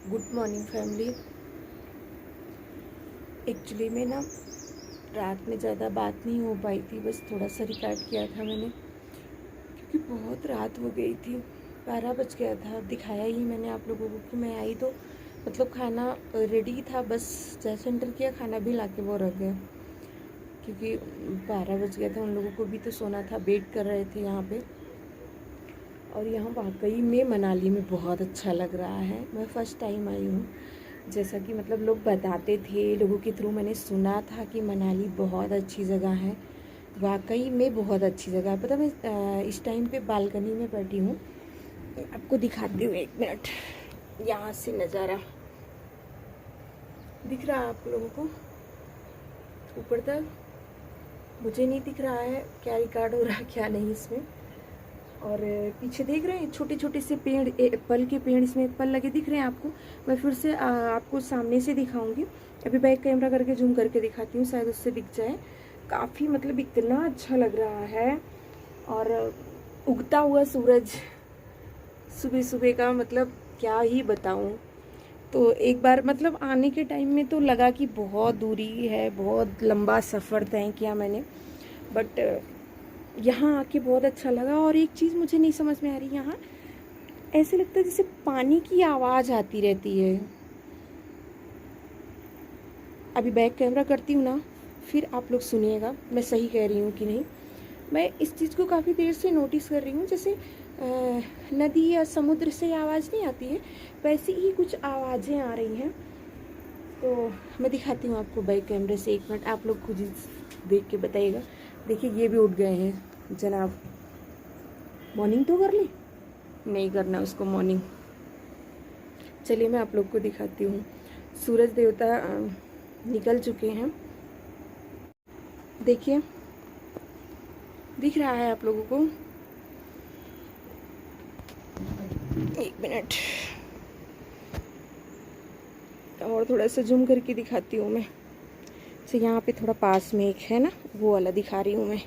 Good morning family. Actually में ना रात में ज़्यादा बात नहीं हो पाई थी, बस थोड़ा सा रिकॉर्ड किया था मैंने क्योंकि बहुत रात हो गई थी। 12 बज गया था। दिखाया ही मैंने आप लोगों को कि मैं आई तो मतलब खाना रेडी था, बस जैसे एंटर किया खाना भी ला के वो रख गया क्योंकि 12 बज गया था। उन लोगों को भी तो सोना था, वेट कर रहे थे यहाँ पे। और यहाँ वाकई में मनाली में बहुत अच्छा लग रहा है। मैं फ़र्स्ट टाइम आई हूँ, जैसा कि मतलब लोग बताते थे, लोगों के थ्रू मैंने सुना था कि मनाली बहुत अच्छी जगह है। वाकई में बहुत अच्छी जगह है। पता मैं इस टाइम पे बालकनी में बैठी हूँ, आपको दिखाती हूँ, 1 मिनट। यहाँ से नज़ारा दिख रहा है आप लोगों को ऊपर तक? मुझे नहीं दिख रहा है क्या रिकॉर्ड हो रहा है क्या नहीं इसमें। और पीछे देख रहे हैं छोटे छोटे से पेड़, एप्पल के पेड़, इसमें एप्पल लगे दिख रहे हैं आपको। मैं फिर से आपको सामने से दिखाऊंगी। अभी बैक कैमरा करके जूम करके दिखाती हूँ, शायद उससे दिख जाए। काफ़ी मतलब इतना अच्छा लग रहा है। और उगता हुआ सूरज सुबह सुबह का, मतलब क्या ही बताऊँ। तो एक बार मतलब आने के टाइम में तो लगा कि बहुत दूरी है, बहुत लंबा सफ़र तय किया मैंने, बट यहाँ आके बहुत अच्छा लगा। और एक चीज़ मुझे नहीं समझ में आ रही, यहाँ ऐसे लगता है जैसे पानी की आवाज़ आती रहती है। अभी बैक कैमरा करती हूँ ना, फिर आप लोग सुनिएगा मैं सही कह रही हूँ कि नहीं। मैं इस चीज़ को काफ़ी देर से नोटिस कर रही हूँ, जैसे नदी या समुद्र से आवाज़ नहीं आती है, वैसी ही कुछ आवाज़ें आ रही हैं। तो मैं दिखाती हूँ आपको बैक कैमरे से, 1 मिनट, आप लोग खुद ही देख के बताइएगा। देखिए ये भी उठ गए हैं जनाब। मॉर्निंग तो कर ली? नहीं करना उसको मॉर्निंग। चलिए मैं आप लोग को दिखाती हूँ। सूरज देवता निकल चुके हैं, देखिए दिख रहा है आप लोगों को? 1 मिनट और थोड़ा सा जूम करके दिखाती हूँ मैं। तो यहाँ पे थोड़ा पास में एक है ना, वो वाला दिखा रही हूँ मैं।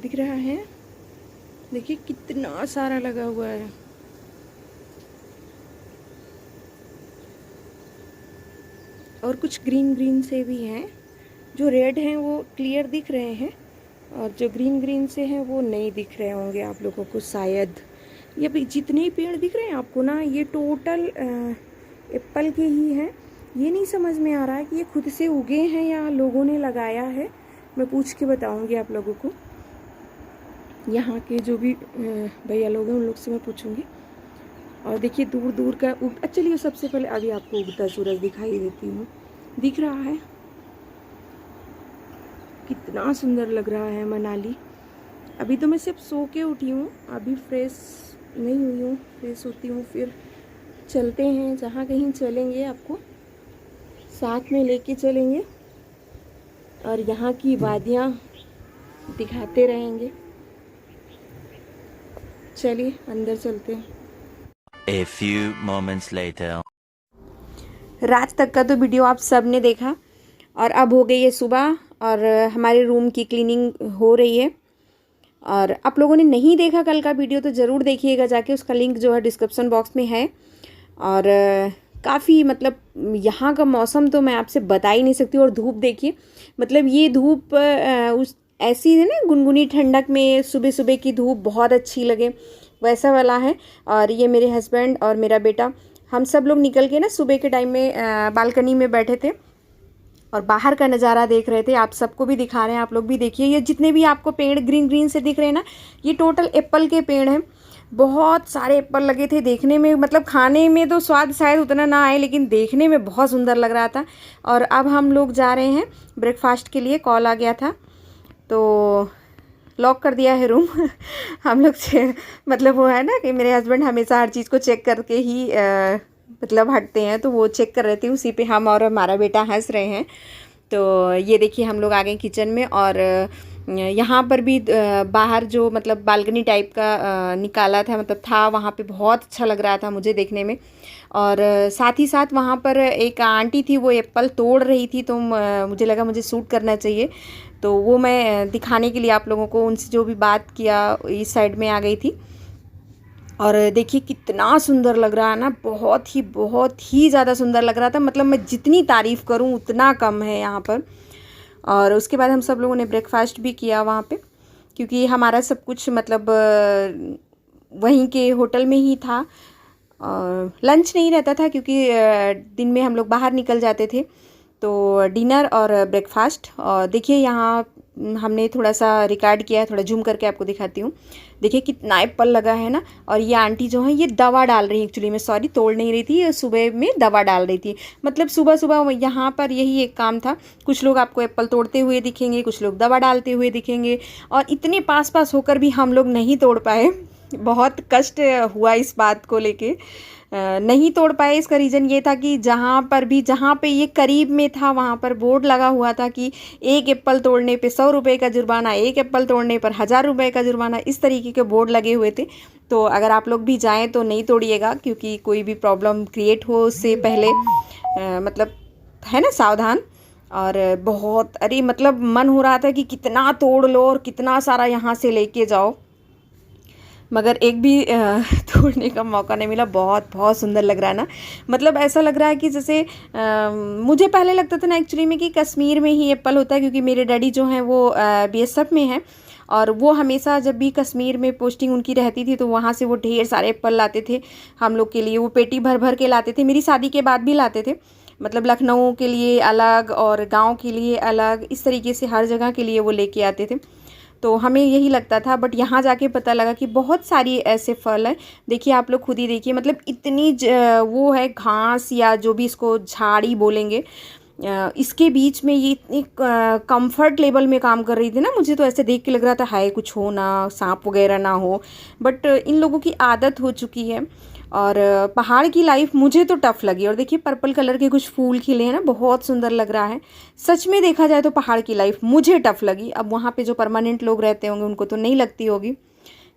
दिख रहा है? देखिए कितना सारा लगा हुआ है। और कुछ ग्रीन ग्रीन से भी हैं। जो रेड हैं वो क्लियर दिख रहे हैं, और जो ग्रीन ग्रीन से हैं वो नहीं दिख रहे होंगे आप लोगों को शायद। ये भी जितने पेड़ दिख रहे हैं आपको ना, ये टोटल एप्पल के ही हैं। ये नहीं समझ में आ रहा है कि ये खुद से उगे हैं या लोगों ने लगाया है। मैं पूछ के बताऊंगी आप लोगों को। यहाँ के जो भी भैया लोग हैं उन लोग से मैं पूछूंगी। और देखिए दूर दूर का चलिए सबसे पहले अभी आपको उगता सूरज दिखाई देती हूँ। दिख रहा है कितना सुंदर लग रहा है मनाली। अभी तो मैं सिर्फ सो के उठी हूँ, अभी फ्रेश नहीं हुई हूँ। फ्रेश होती हूँ फिर चलते हैं, जहाँ कहीं चलेंगे आपको साथ में लेके चलेंगे और यहाँ की वादियाँ दिखाते रहेंगे। चलिए अंदर चलते हैं। A few moments later. रात तक का तो वीडियो आप सब ने देखा, और अब हो गई है सुबह और हमारे रूम की क्लीनिंग हो रही है। और आप लोगों ने नहीं देखा कल का वीडियो तो ज़रूर देखिएगा जाके, उसका लिंक जो है डिस्क्रिप्शन बॉक्स में है। और काफ़ी मतलब यहाँ का मौसम तो मैं आपसे बता ही नहीं सकती। और धूप देखिए, मतलब ये धूप उस ऐसी है ना, गुनगुनी ठंडक में सुबह सुबह की धूप बहुत अच्छी लगे, वैसा वाला है। और ये मेरे हस्बैंड और मेरा बेटा, हम सब लोग निकल के ना सुबह के टाइम में बालकनी में बैठे थे और बाहर का नज़ारा देख रहे थे। आप सबको भी दिखा रहे हैं, आप लोग भी देखिए। ये जितने भी आपको पेड़ ग्रीन ग्रीन से दिख रहे हैं ना, ये टोटल एप्पल के पेड़ हैं। बहुत सारे एप्पल लगे थे। देखने में मतलब खाने में तो स्वाद शायद उतना ना आए, लेकिन देखने में बहुत सुंदर लग रहा था। और अब हम लोग जा रहे हैं ब्रेकफास्ट के लिए। कॉल आ गया था तो लॉक कर दिया है रूम। हम लोग मतलब वो है ना कि मेरे हस्बैंड हमेशा हर चीज़ को चेक करके ही मतलब हटते हैं, तो वो चेक कर रहे थे, उसी पे हम और हमारा बेटा हंस रहे हैं। तो ये देखिए हम लोग आ गए किचन में। और यहाँ पर भी बाहर जो मतलब बालकनी टाइप का निकाला था, मतलब था वहाँ पे, बहुत अच्छा लग रहा था मुझे देखने में। और साथ ही साथ वहाँ पर एक आंटी थी, वो एप्पल तोड़ रही थी, तो मुझे लगा मुझे शूट करना चाहिए, तो वो मैं दिखाने के लिए आप लोगों को उनसे जो भी बात किया इस साइड में आ गई थी। और देखिए कितना सुंदर लग रहा है ना, बहुत ही ज़्यादा सुंदर लग रहा था। मतलब मैं जितनी तारीफ़ करूँ उतना कम है यहाँ पर। और उसके बाद हम सब लोगों ने ब्रेकफास्ट भी किया वहाँ पे, क्योंकि हमारा सब कुछ मतलब वहीं के होटल में ही था। लंच नहीं रहता था क्योंकि दिन में हम लोग बाहर निकल जाते थे। तो डिनर और ब्रेकफास्ट। और देखिए यहाँ हमने थोड़ा सा रिकॉर्ड किया है, थोड़ा जूम करके आपको दिखाती हूँ। देखिए कितना एप्पल लगा है ना। और ये आंटी जो है ये दवा डाल रही है एक्चुअली में, सॉरी तोड़ नहीं रही थी, सुबह में दवा डाल रही थी। मतलब सुबह सुबह यहाँ पर यही एक काम था। कुछ लोग आपको एप्पल तोड़ते हुए दिखेंगे, कुछ लोग दवा डालते हुए दिखेंगे। और इतने पास पास होकर भी हम लोग नहीं तोड़ पाए। बहुत कष्ट हुआ इस बात को लेके। नहीं तोड़ पाए इसका रीज़न ये था कि जहाँ पे ये करीब में था वहाँ पर बोर्ड लगा हुआ था कि एक एप्पल तोड़ने पे 100 रुपये का जुर्माना, एक एप्पल तोड़ने पर 1000 रुपये का जुर्माना, इस तरीके के बोर्ड लगे हुए थे। तो अगर आप लोग भी जाएँ तो नहीं तोड़िएगा, क्योंकि कोई भी प्रॉब्लम क्रिएट हो उससे पहले मतलब है ना सावधान। और बहुत अरे मतलब मन हो रहा था कि कितना तोड़ लो और कितना सारा यहाँ से लेके जाओ, मगर एक भी तोड़ने का मौका नहीं मिला। बहुत सुंदर लग रहा है ना। मतलब ऐसा लग रहा है कि जैसे मुझे पहले लगता था ना एक्चुअली में कि कश्मीर में ही एप्पल होता है, क्योंकि मेरे डैडी जो हैं वो बीएसएफ में हैं। और वो हमेशा जब भी कश्मीर में पोस्टिंग उनकी रहती थी तो वहाँ से वो ढेर सारे एप्पल लाते थे हम लोग के लिए। वो पेटी भर भर के लाते थे, मेरी शादी के बाद भी लाते थे। मतलब लखनऊ के लिए अलग और गाँव के लिए अलग, इस तरीके से हर जगह के लिए वो लेके आते थे। तो हमें यही लगता था, बट यहाँ जाके पता लगा कि बहुत सारी ऐसे फल हैं। देखिए आप लोग खुद ही देखिए, मतलब इतनी वो है घास या जो भी इसको झाड़ी बोलेंगे, इसके बीच में ये इतनी कंफर्ट लेवल में काम कर रही थी ना। मुझे तो ऐसे देख के लग रहा था हाय कुछ हो ना, सांप वगैरह ना हो, बट इन लोगों की आदत हो चुकी है। और पहाड़ की लाइफ मुझे तो टफ़ लगी। और देखिए पर्पल कलर के कुछ फूल खिले हैं ना, बहुत सुंदर लग रहा है। सच में देखा जाए तो पहाड़ की लाइफ मुझे टफ़ लगी। अब वहाँ पे जो परमानेंट लोग रहते होंगे उनको तो नहीं लगती होगी,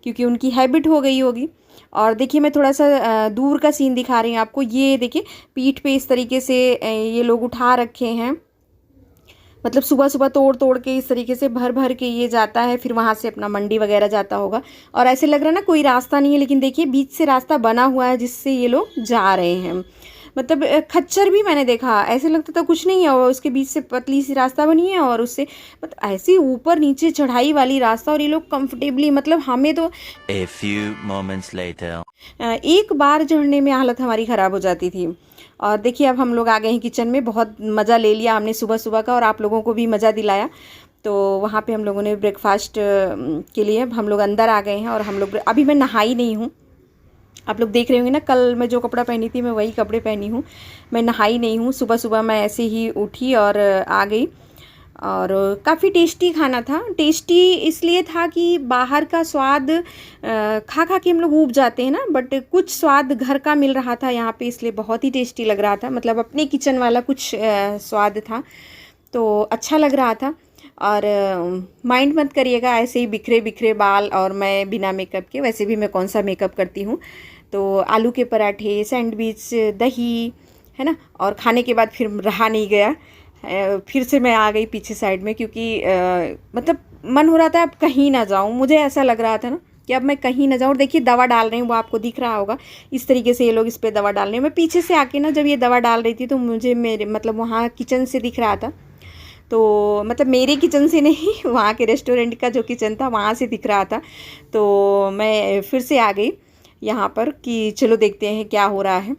क्योंकि उनकी हैबिट हो गई होगी। और देखिए मैं थोड़ा सा दूर का सीन दिखा रही हूँ आपको। ये देखिए पीठ पे इस तरीके से ये लोग उठा रखे हैं। मतलब सुबह सुबह तोड़ तोड़ के इस तरीके से भर भर के ये जाता है, फिर वहाँ से अपना मंडी वगैरह जाता होगा। और ऐसे लग रहा है ना कोई रास्ता नहीं है, लेकिन देखिए बीच से रास्ता बना हुआ है जिससे ये लोग जा रहे हैं। मतलब खच्चर भी मैंने देखा, ऐसे लगता था कुछ नहीं है, और उसके बीच से पतली सी रास्ता बनी है और उससे मतलब ऐसे ऊपर नीचे चढ़ाई वाली रास्ता। और ये लोग कंफर्टेबली, मतलब हमें तो A few moments later. एक बार चढ़ने में हालत हमारी ख़राब हो जाती थी। और देखिए अब हम लोग आ गए हैं किचन में। बहुत मज़ा ले लिया हमने सुबह सुबह का, और आप लोगों को भी मज़ा दिलाया। तो वहाँ पे हम लोगों ने ब्रेकफास्ट के लिए हम लोग अंदर आ गए हैं। और हम लोग अभी मैं नहाई नहीं हूँ, आप लोग देख रहे होंगे ना, कल मैं जो कपड़ा पहनी थी मैं वही कपड़े पहनी हूँ। मैं नहाई नहीं हूँ, सुबह सुबह मैं ऐसे ही उठी और आ गई। और काफ़ी टेस्टी खाना था। टेस्टी इसलिए था कि बाहर का स्वाद खा खा के हम लोग ऊब जाते हैं ना, बट कुछ स्वाद घर का मिल रहा था यहाँ पे, इसलिए बहुत ही टेस्टी लग रहा था। मतलब अपने किचन वाला कुछ स्वाद था, तो अच्छा लग रहा था। और माइंड मत करिएगा, ऐसे ही बिखरे बिखरे बाल और मैं बिना मेकअप के, वैसे भी मैं कौन सा मेकअप करती हूँ। तो आलू के पराठे, सैंडविच, दही, है ना। और खाने के बाद फिर रहा नहीं गया, फिर से मैं आ गई पीछे साइड में, क्योंकि मतलब मन हो रहा था अब कहीं ना जाऊँ। मुझे ऐसा लग रहा था ना कि अब मैं कहीं ना जाऊँ। और देखिए दवा डाल रहे हैं, वो आपको दिख रहा होगा इस तरीके से ये लोग इस पर दवा डाल रहे हैं। मैं पीछे से आके ना जब ये दवा डाल रही थी तो मुझे मेरे मतलब वहाँ किचन से दिख रहा था। तो मतलब मेरे किचन से नहीं, वहाँ के रेस्टोरेंट का जो किचन था वहाँ से दिख रहा था। तो मैं फिर से आ गई यहाँ पर कि चलो देखते हैं क्या हो रहा है।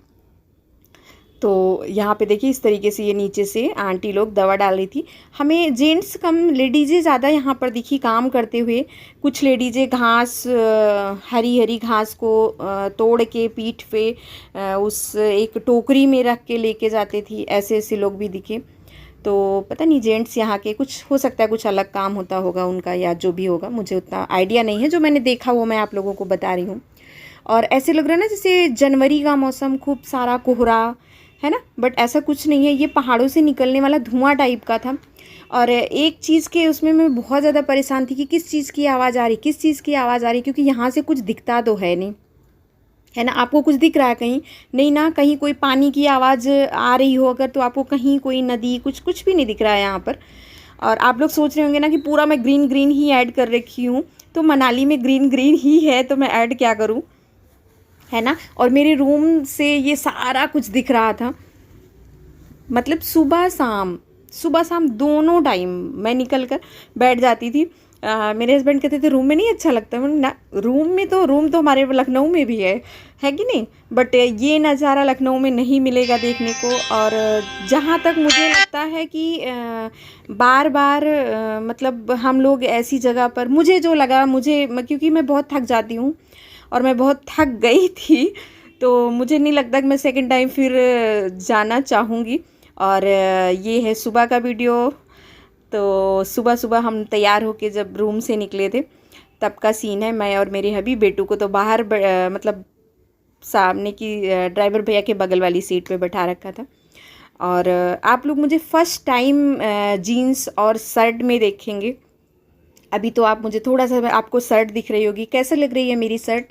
तो यहाँ पे देखिए इस तरीके से ये नीचे से आंटी लोग दवा डाल रही थी। हमें जेंट्स कम लेडीज़ें ज़्यादा यहाँ पर दिखी काम करते हुए। कुछ लेडीज़ें घास, हरी हरी घास को तोड़ के पीठ पे उस एक टोकरी में रख के लेके जाती थी, ऐसे ऐसे लोग भी दिखे। तो पता नहीं जेंट्स यहाँ के कुछ हो सकता है, कुछ अलग काम होता होगा उनका या जो भी होगा, मुझे उतना आइडिया नहीं है। जो मैंने देखा वो मैं आप लोगों को बता रही हूँ। और ऐसे लग रहा है ना जैसे जनवरी का मौसम, खूब सारा कोहरा है ना, बट ऐसा कुछ नहीं है। ये पहाड़ों से निकलने वाला धुआं टाइप का था। और एक चीज़ के उसमें मैं बहुत ज़्यादा परेशान थी कि किस चीज़ की आवाज़ आ रही, किस चीज़ की आवाज़ आ रही, क्योंकि यहाँ से कुछ दिखता तो है नहीं, है ना। आपको कुछ दिख रहा है कहीं नहीं ना, कहीं कोई पानी की आवाज़ आ रही हो अगर, तो आपको कहीं कोई नदी कुछ भी नहीं दिख रहा है यहाँ पर। और आप लोग सोच रहे होंगे ना कि पूरा मैं ग्रीन ग्रीन ही ऐड कर रखी हूँ, तो मनाली में ग्रीन ग्रीन ही है तो मैं ऐड क्या करूँ। है ना। और मेरे रूम से ये सारा कुछ दिख रहा था, मतलब सुबह शाम दोनों टाइम मैं निकल कर बैठ जाती थी। मेरे हस्बैंड कहते थे रूम में नहीं अच्छा लगता। मैंने ना, रूम तो हमारे लखनऊ में भी है कि नहीं, बट ये नज़ारा लखनऊ में नहीं मिलेगा देखने को। और जहाँ तक मुझे लगता है कि बार बार मतलब हम लोग ऐसी जगह पर, मुझे जो लगा, क्योंकि मैं बहुत थक जाती हूँ और मैं बहुत थक गई थी, तो मुझे नहीं लगता कि मैं सेकंड टाइम फिर जाना चाहूँगी। और ये है सुबह का वीडियो। तो सुबह सुबह हम तैयार होके जब रूम से निकले थे तब का सीन है। मैं और मेरे हबी, बेटू को तो बाहर मतलब सामने की ड्राइवर भैया के बगल वाली सीट पे बैठा रखा था। और आप लोग मुझे फ़र्स्ट टाइम जीन्स और शर्ट में देखेंगे। अभी तो आप मुझे थोड़ा सा, आपको शर्ट दिख रही होगी, कैसे लग रही है मेरी शर्ट,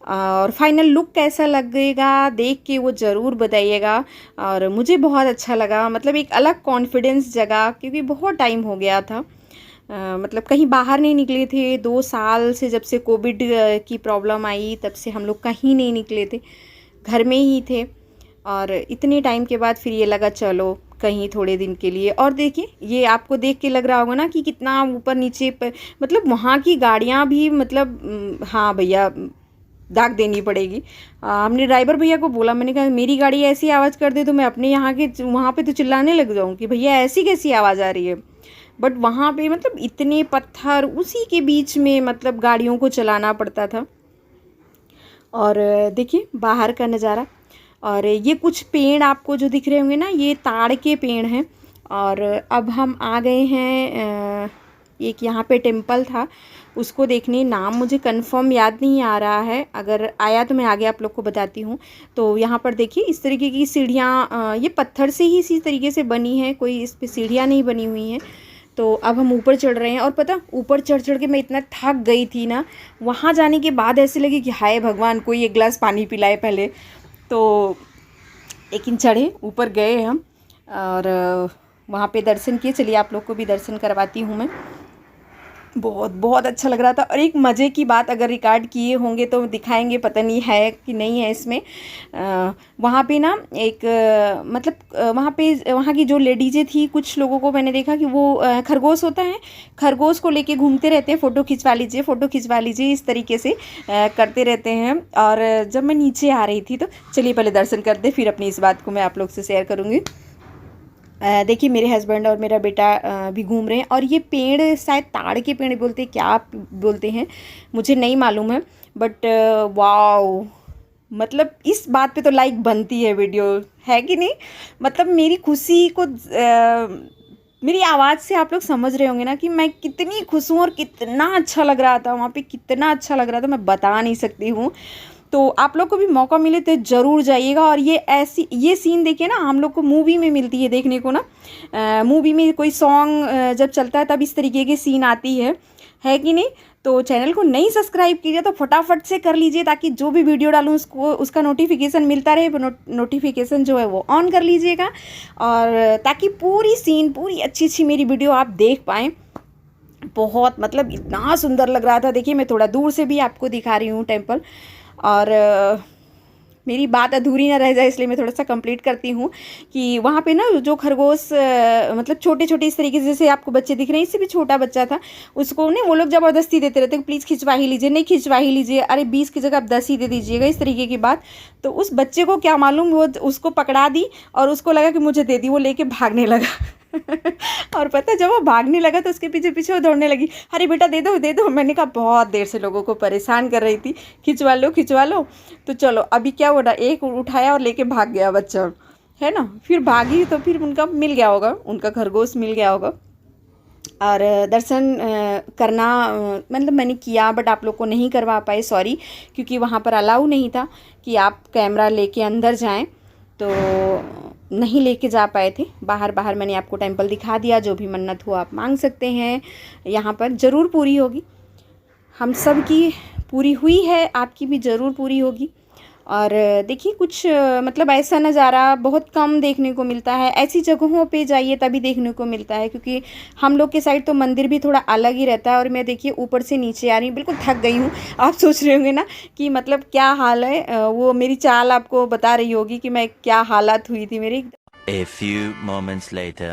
और फाइनल लुक कैसा लगेगा देख के वो ज़रूर बताइएगा। और मुझे बहुत अच्छा लगा, मतलब एक अलग कॉन्फिडेंस जगा, क्योंकि बहुत टाइम हो गया था, मतलब कहीं बाहर नहीं निकले थे। 2 साल से, जब से कोविड की प्रॉब्लम आई तब से हम लोग कहीं नहीं निकले थे, घर में ही थे। और इतने टाइम के बाद फिर ये लगा चलो कहीं थोड़े दिन के लिए। और देखिए, ये आपको देख के लग रहा होगा ना कि कितना ऊपर नीचे पर, मतलब वहाँ की गाड़ियाँ भी, मतलब हाँ भैया दाग देनी पड़ेगी। हमने ड्राइवर भैया को बोला, मैंने कहा मेरी गाड़ी ऐसी आवाज़ कर दे तो मैं अपने यहाँ के वहाँ पे तो चिल्लाने लग जाऊँ कि भैया ऐसी कैसी आवाज़ आ रही है। बट वहाँ पे मतलब इतने पत्थर, उसी के बीच में मतलब गाड़ियों को चलाना पड़ता था। और देखिए बाहर का नज़ारा। और ये कुछ पेड़ आपको जो दिख रहे होंगे ना, ये ताड़ के पेड़ हैं। और अब हम आ गए हैं, एक यहाँ पे टेम्पल था उसको देखने, नाम मुझे कंफर्म याद नहीं आ रहा है, अगर आया तो मैं आगे आप लोग को बताती हूँ। तो यहाँ पर देखिए इस तरीके की सीढ़ियाँ, ये पत्थर से ही इसी तरीके से बनी है, कोई इस पर सीढ़ियाँ नहीं बनी हुई हैं। तो अब हम ऊपर चढ़ रहे हैं। और पता, ऊपर चढ़ चढ़ के मैं इतना थक गई थी ना, वहाँ जाने के बाद ऐसे लगे कि हाय भगवान कोई एक गिलास पानी पिलाए पहले। तो लेकिन चढ़े, ऊपर गए हम और वहाँ पे दर्शन किए। चलिए आप लोग को भी दर्शन करवाती हूँ मैं। बहुत बहुत अच्छा लग रहा था। और एक मज़े की बात, अगर रिकॉर्ड किए होंगे तो दिखाएंगे, पता नहीं है कि नहीं है इसमें। वहाँ पे ना एक मतलब वहाँ की जो लेडीज़ें थी, कुछ लोगों को मैंने देखा कि वो खरगोश होता है, खरगोश को लेके घूमते रहते हैं, फ़ोटो खिंचवा लीजिए, फ़ोटो खिंचवा लीजिए, इस तरीके से करते रहते हैं। और जब मैं नीचे आ रही थी तो चलिए पहले दर्शन करते, फिर अपनी इस बात को मैं आप लोग से शेयर करूँगी। देखिए मेरे हस्बैंड और मेरा बेटा भी घूम रहे हैं। और ये पेड़ शायद ताड़ के पेड़ बोलते हैं, क्या बोलते हैं मुझे नहीं मालूम है, बट वाओ, मतलब इस बात पे तो लाइक बनती है वीडियो, है कि नहीं। मतलब मेरी खुशी को मेरी आवाज़ से आप लोग समझ रहे होंगे ना कि मैं कितनी खुश हूँ और कितना अच्छा लग रहा था वहाँ पे, कितना अच्छा लग रहा था, मैं बता नहीं सकती हूँ। तो आप लोग को भी मौका मिले तो ज़रूर जाइएगा। और ये सीन देखिए ना, हम लोग को मूवी में मिलती है देखने को ना, मूवी में कोई सॉन्ग जब चलता है तब इस तरीके की सीन आती है कि नहीं। तो चैनल को नहीं सब्सक्राइब कीजिए तो फटाफट से कर लीजिए, ताकि जो भी वीडियो डालूँ उसका नोटिफिकेशन मिलता रहे। नोटिफिकेशन जो है वो ऑन कर लीजिएगा, और ताकि पूरी अच्छी मेरी वीडियो आप देख पाएँ। बहुत मतलब इतना सुंदर लग रहा था। देखिए मैं थोड़ा दूर से भी आपको दिखा रही हूँ टेम्पल। और मेरी बात अधूरी ना रह जाए इसलिए मैं थोड़ा सा कंप्लीट करती हूँ कि वहाँ पे ना जो खरगोश मतलब छोटे छोटे इस तरीके से, जैसे आपको बच्चे दिख रहे हैं, इससे भी छोटा बच्चा था, उसको नहीं वो लोग ज़बरदस्ती देते रहते हैं, प्लीज़ खिंचवा ही लीजिए, नहीं खिंचवा ही लीजिए, अरे 20 की जगह आप 10 ही दे दीजिएगा, इस तरीके की बात। तो उस बच्चे को क्या मालूम, वो उसको पकड़ा दी और उसको लगा कि मुझे दे दी, वो लेके भागने लगा। और पता जब वो भागने लगा तो उसके पीछे पीछे वो दौड़ने लगी, अरे बेटा दे दो दे दो। मैंने कहा बहुत देर से लोगों को परेशान कर रही थी, खिंचवा लो। तो चलो अभी क्या हो रहा, एक उठाया और लेके भाग गया बच्चा, है ना। फिर भागी तो फिर उनका मिल गया होगा, उनका खरगोश मिल गया होगा। और दर्शन करना मतलब मैंने किया, बट आप लोग को नहीं करवा पाए, सॉरी, क्योंकि वहाँ पर अलाउ नहीं था कि आप कैमरा लेके अंदर जाएं, तो नहीं लेके जा पाए थे। बाहर मैंने आपको टेम्पल दिखा दिया, जो भी मन्नत हो आप मांग सकते हैं, यहाँ पर ज़रूर पूरी होगी। हम सब की पूरी हुई है, आपकी भी ज़रूर पूरी होगी। और देखिए कुछ मतलब ऐसा नज़ारा बहुत कम देखने को मिलता है। ऐसी जगहों पे जाइए तभी देखने को मिलता है, क्योंकि हम लोग के साइड तो मंदिर भी थोड़ा अलग ही रहता है। और मैं देखिए ऊपर से नीचे आ रही हूँ, बिल्कुल थक गई हूँ। आप सोच रहे होंगे ना कि मतलब क्या हाल है, वो मेरी चाल आपको बता रही होगी कि मैं क्या हालात हुई थी मेरी। A few moments later.